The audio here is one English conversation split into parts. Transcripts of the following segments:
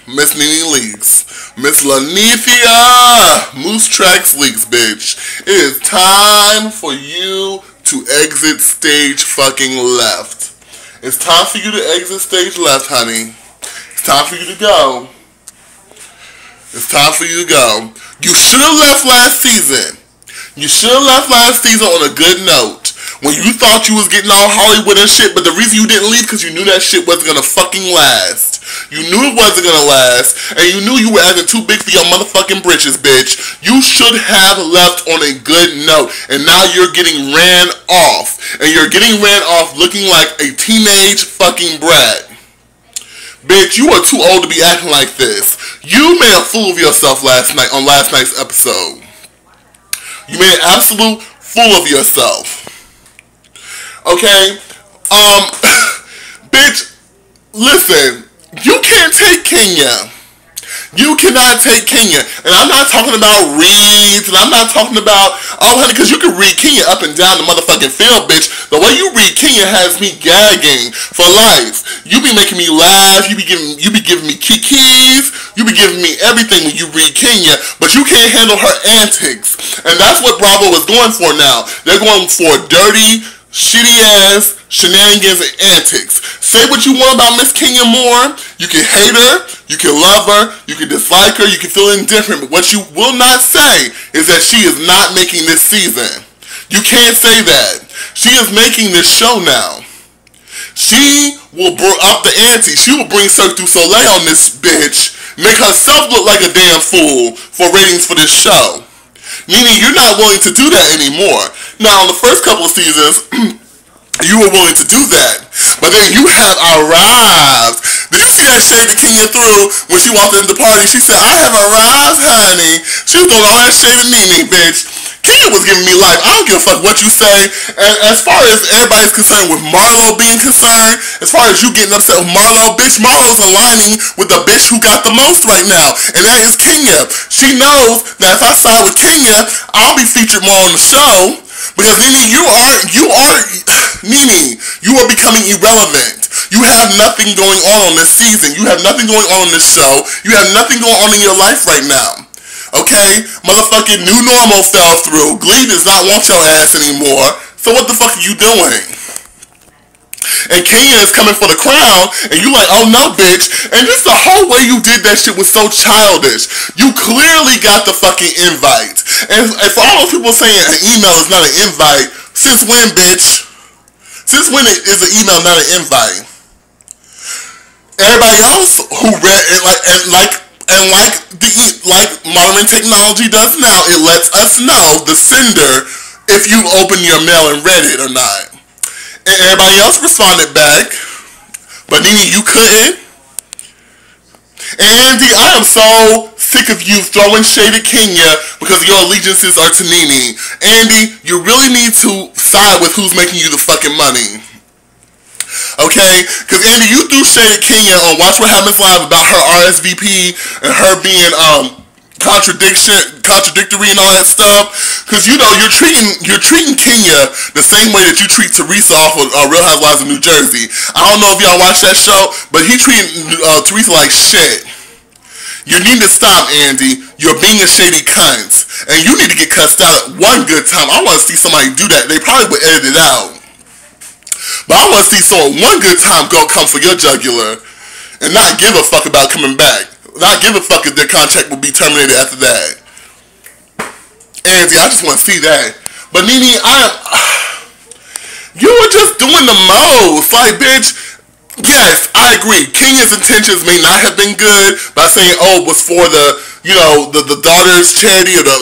Miss NeNe leaks. Miss Lanithia Moose Tracks leaks, bitch. It is time for you to exit stage fucking left. It's time for you to exit stage left, honey. It's time for you to go. It's time for you to go. You should have left last season. You should have left last season on a good note. When you thought you was getting all Hollywood and shit, but the reason you didn't leave because you knew that shit wasn't gonna fucking last. You knew it wasn't gonna last, and you knew you were acting too big for your motherfucking britches, bitch. You should have left on a good note, and now you're getting ran off. And you're getting ran off looking like a teenage fucking brat. Bitch, you are too old to be acting like this. You made a fool of yourself last night on last night's episode. You made an absolute fool of yourself. Okay? Bitch, listen, you can't take Kenya. You cannot take Kenya. And I'm not talking about reads, and I'm not talking about, oh honey, because you can read Kenya up and down the motherfucking field, bitch. The way you read Kenya has me gagging for life. You be making me laugh, you be giving me kikis, you be giving me everything when you read Kenya, but you can't handle her antics. And that's what Bravo is going for now. They're going for dirty, shitty ass shenanigans and antics. Say what you want about Miss Kenya Moore. You can hate her, you can love her, you can dislike her, you can feel indifferent, but what you will not say is that she is not making this season. You can't say that. She is making this show now. She will up the ante. She will bring Cirque du Soleil on this bitch, make herself look like a damn fool for ratings for this show. NeNe, you're not willing to do that anymore. Now, in the first couple of seasons, you were willing to do that. But then you have arrived. Did you see that shade that Kenya threw when she walked into the party? She said, I have arrived, honey. She was throwing all that shade at NeNe, bitch. Kenya was giving me life. I don't give a fuck what you say. And as far as everybody's concerned with Marlo being concerned, as far as you getting upset with Marlo, bitch, Marlo's aligning with the bitch who got the most right now. And that is Kenya. She knows that if I side with Kenya, I'll be featured more on the show. Because NeNe, NeNe, you are becoming irrelevant. You have nothing going on this season. You have nothing going on this show. You have nothing going on in your life right now. Okay? Motherfucking New Normal fell through. Glee does not want your ass anymore. So what the fuck are you doing? And Kenya is coming for the crown, and you like, oh no, bitch. And just the whole way you did that shit was so childish. You clearly got the fucking invite. And for all those people saying an email is not an invite, since when, bitch? Since when is an email not an invite? Everybody else who read it, like modern technology does now, it lets us know, the sender, if you opened your mail and read it or not. And everybody else responded back, but NeNe, you couldn't. Andy, I am so sick of you throwing shade at Kenya because your allegiances are to NeNe. Andy, you really need to side with who's making you the fucking money. Okay? Because Andy, you threw shade at Kenya on Watch What Happens Live about her RSVP and her being contradictory and all that stuff. Because you know you're treating Kenya the same way that you treat Teresa off of Real Housewives of New Jersey. I don't know if y'all watch that show, but he treated Teresa like shit. You need to stop, Andy. You're being a shady cunt, and you need to get cussed out one good time. I want to see somebody do that. They probably would edit it out, but I want to see someone one good time come for your jugular and not give a fuck about coming back. Not give a fuck if their contract will be terminated after that. Andy, I just want to see that. But NeNe, you were just doing the most. Like, bitch, yes, I agree. Kenya's intentions may not have been good by saying, oh, it was for the, you know, the daughter's charity or the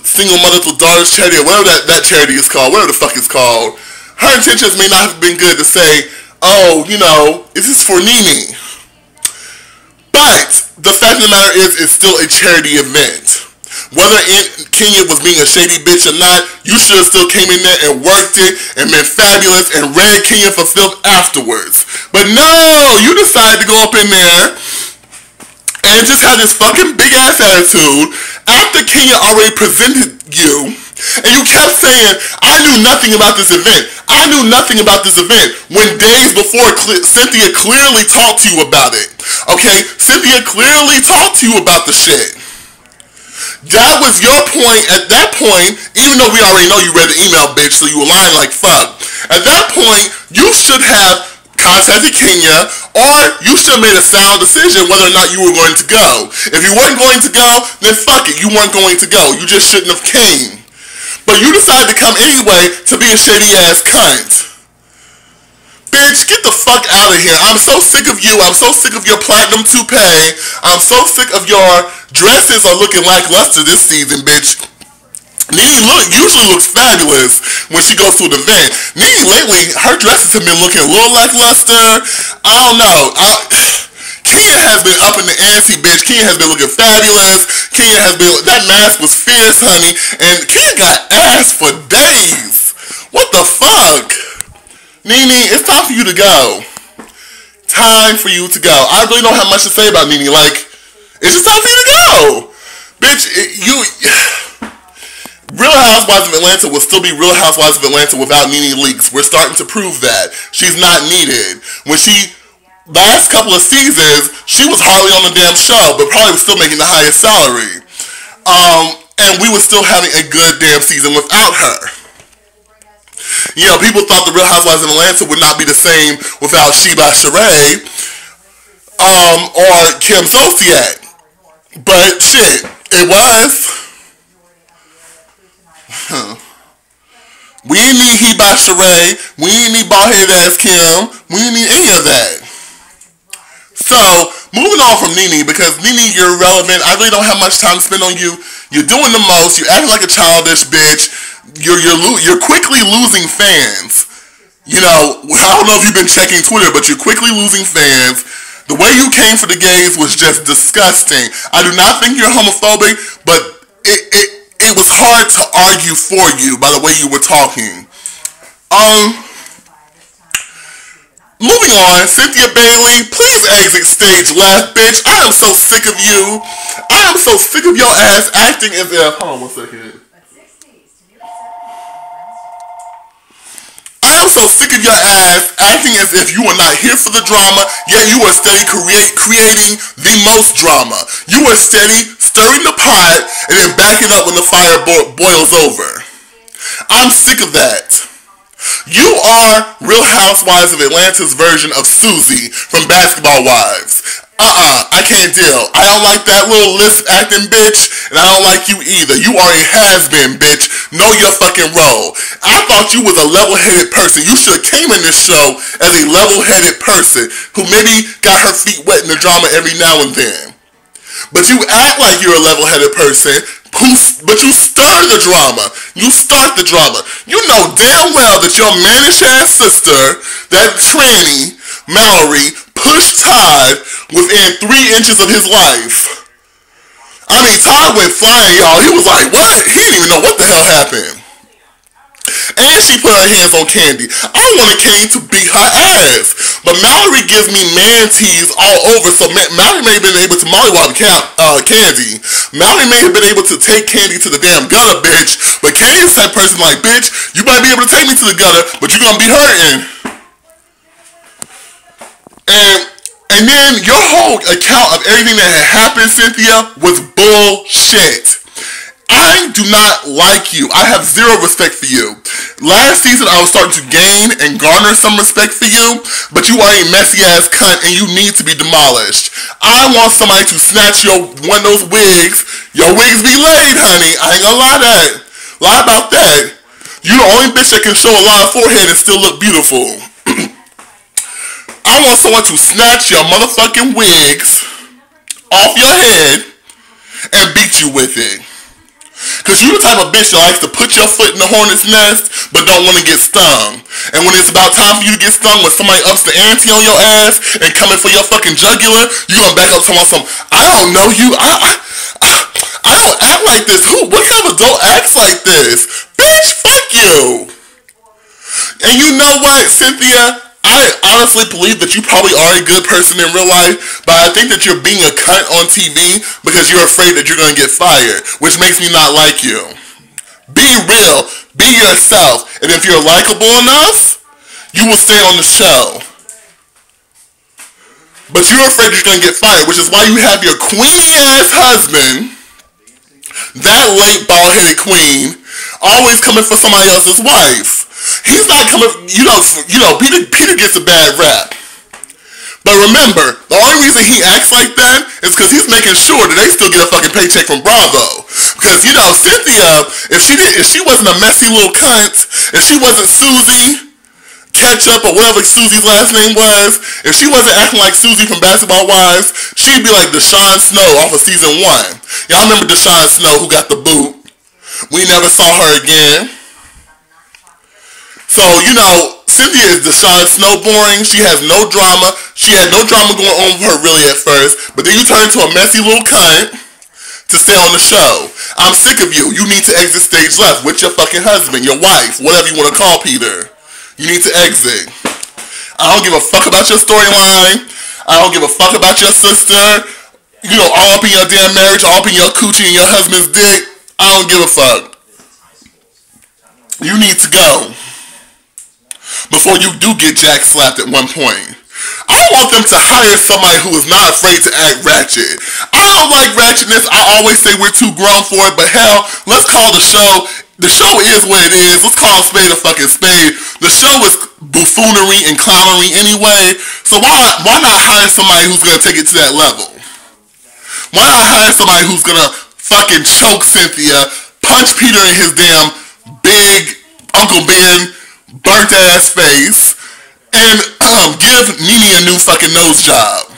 single mother's with daughters charity or whatever that charity is called, whatever the fuck it's called. Her intentions may not have been good to say, oh, you know, this is for NeNe. But the fact of the matter is, it's still a charity event. Whether Kenya was being a shady bitch or not, you should have still came in there and worked it and been fabulous and read Kenya for filth afterwards. But no, you decided to go up in there and just have this fucking big ass attitude after Kenya already presented you And you kept saying, I knew nothing about this event. I knew nothing about this event. When days before, Cynthia clearly talked to you about it. Okay? Cynthia clearly talked to you about the shit. That was your point. At that point, even though we already know you read the email, bitch, so you were lying like fuck. At that point, you should have contacted Kenya, or you should have made a sound decision whether or not you were going to go. If you weren't going to go, then fuck it, you weren't going to go. You just shouldn't have came. But you decided to come anyway to be a shady ass cunt. Bitch, get the fuck out of here. I'm so sick of you. I'm so sick of your platinum toupee. I'm so sick of your dresses are looking lackluster this season, bitch. NeNe usually looks fabulous when she goes to an event. NeNe lately, her dresses have been looking a little lackluster. I don't know. Kenya has been up in the ante, bitch. Kenya has been looking fabulous. Kenya has been, that mask was fierce, honey. And Kenya got ass for days. What the fuck? NeNe, it's time for you to go. Time for you to go. I really don't have much to say about NeNe. Like, it's just time for you to go. Bitch, Real Housewives of Atlanta will still be Real Housewives of Atlanta without NeNe Leakes. We're starting to prove that. She's not needed. When she... last couple of seasons, she was hardly on the damn show, but probably was still making the highest salary. And we were still having a good damn season without her. You know, people thought the Real Housewives of Atlanta would not be the same without Sheba Sheree, or Kim Zolciak. But shit, it was. We didn't need Sheba Sheree. We didn't need bald-headed ass Kim. We didn't need any of that. So, moving on from NeNe, because NeNe, you're irrelevant. I really don't have much time to spend on you. You're doing the most. You're acting like a childish bitch. You're quickly losing fans. You know, I don't know if you've been checking Twitter, but you're quickly losing fans. The way you came for the gays was just disgusting. I do not think you're homophobic, but it was hard to argue for you by the way you were talking. Moving on, Cynthia Bailey, please exit stage left, bitch. I am so sick of you. I am so sick of your ass acting as if... hold on one second. I am so sick of your ass acting as if you are not here for the drama, yet you are steady creating the most drama. You are steady stirring the pot and then backing up when the fire boils over. I'm sick of that. You are Real Housewives of Atlanta's version of Susie from Basketball Wives. I can't deal. I don't like that little lisp acting bitch, and I don't like you either. You are a has-been, bitch. Know your fucking role. I thought you was a level-headed person. You should have came in this show as a level-headed person who maybe got her feet wet in the drama every now and then. But you act like you're a level-headed person, but you stir the drama. You start the drama. You know damn well that your mannish-ass sister, that tranny, Mallory, pushed Todd within 3 inches of his life. I mean, Todd went flying, y'all. He was like, what? He didn't even know what the hell happened. And she put her hands on Candy. I wanted Candy to beat her ass. But Mallory gives me man-tees all over, so Mallory may have been able to mollywop Candy. Mallory may have been able to take Candy to the damn gutter, bitch. But Candy's the type of person like, bitch, you might be able to take me to the gutter, but you're gonna be hurting. And then your whole account of everything that had happened, Cynthia, was bullshit. I do not like you. I have zero respect for you. Last season, I was starting to gain and garner some respect for you, but you are a messy-ass cunt and you need to be demolished. I want somebody to snatch one of those wigs. Your wigs be laid, honey. I ain't gonna lie about that. You the only bitch that can show a lot of forehead and still look beautiful. I want someone to snatch your motherfucking wigs off your head and beat you with it. Because you the type of bitch that likes to put your foot in the hornet's nest but don't want to get stung. And when it's about time for you to get stung, when somebody ups the ante on your ass and coming for your fucking jugular, you gonna back up talking about some, I don't know you, I don't act like this. What kind of adult acts like this? Bitch, fuck you. And you know what, Cynthia? I honestly believe that you probably are a good person in real life, but I think that you're being a cunt on TV because you're afraid that you're going to get fired, which makes me not like you. Be real. Be yourself. And if you're likable enough, you will stay on the show. But you're afraid you're going to get fired, which is why you have your queenie-ass husband, that late bald-headed queen, always coming for somebody else's wife. He's not coming, Peter gets a bad rap. But remember, the only reason he acts like that is because he's making sure that they still get a fucking paycheck from Bravo. Because, Cynthia, if she wasn't a messy little cunt, if she wasn't Susie Ketchup or whatever Susie's last name was, if she wasn't acting like Susie from Basketball Wives, she'd be like Deshaun Snow off of season 1. Y'all remember Deshaun Snow who got the boot? We never saw her again. So, Cynthia is Deshaun Snow boring. She has no drama. She had no drama going on with her really at first. But then you turn into a messy little cunt to stay on the show. I'm sick of you. You need to exit stage left with your fucking husband, your wife, whatever you want to call Peter. You need to exit. I don't give a fuck about your storyline. I don't give a fuck about your sister. All up in your damn marriage, all up in your coochie and your husband's dick. I don't give a fuck. You need to go. Before you do get jack slapped at one point. I want them to hire somebody who is not afraid to act ratchet. I don't like ratchetness. I always say we're too grown for it, but hell, let's call the show. The show is what it is. Let's call a spade a fucking spade. The show is buffoonery and clownery anyway, so why not hire somebody who's going to take it to that level? Why not hire somebody who's going to fucking choke Cynthia, punch Peter in his damn big Uncle Ben burnt ass face, and give NeNe a new fucking nose job.